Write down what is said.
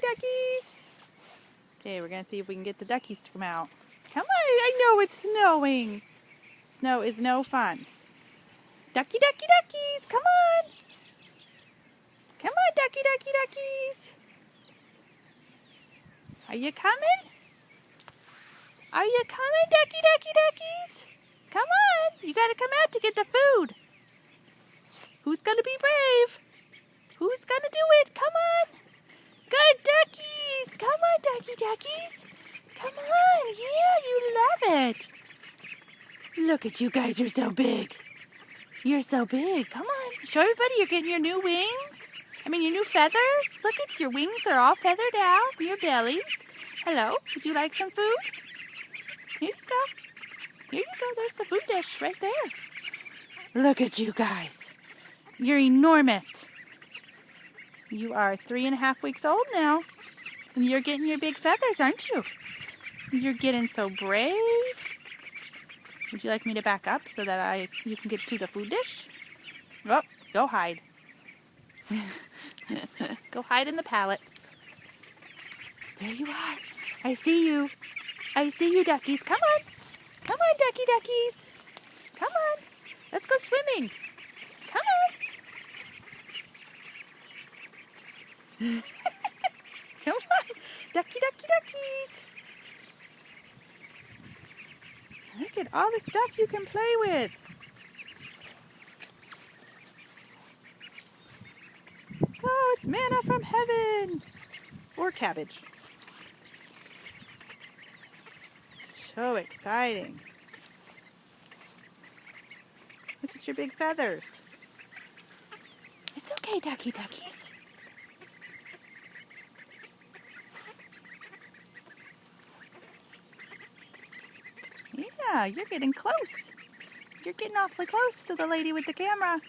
duckies. Okay, we're going to see if we can get the duckies to come out. Come on, I know it's snowing. Snow is no fun. Duckies, come on. Come on, duckies. Are you coming? Are you coming, duckies? Come on, you got to come out to get the food. Who's going to be brave? Who's going to do it? Come on. Good duckies. Come on, duckies. Come on. Yeah, you love it. Look at you guys. You're so big. You're so big. Come on. Show everybody you're getting your new wings. Your new feathers. Look at your wings are all feathered out. Your bellies. Hello. Would you like some food? Here you go. Here you go. There's the food dish right there. Look at you guys. You're enormous. You are 3.5 weeks old now. And you're getting your big feathers, aren't you? You're getting so brave. Would you like me to back up so that you can get to the food dish? Oh, go hide. Go hide in the pallets. There you are. I see you. I see you, duckies. Come on. Come on, duckies. Come on. Let's go swimming. Come on. Come on. Duckies. Look at all the stuff you can play with. Oh, it's manna from heaven. Or cabbage. So exciting. Look at your big feathers. It's okay, duckies. Yeah, you're getting close. You're getting awfully close to the lady with the camera.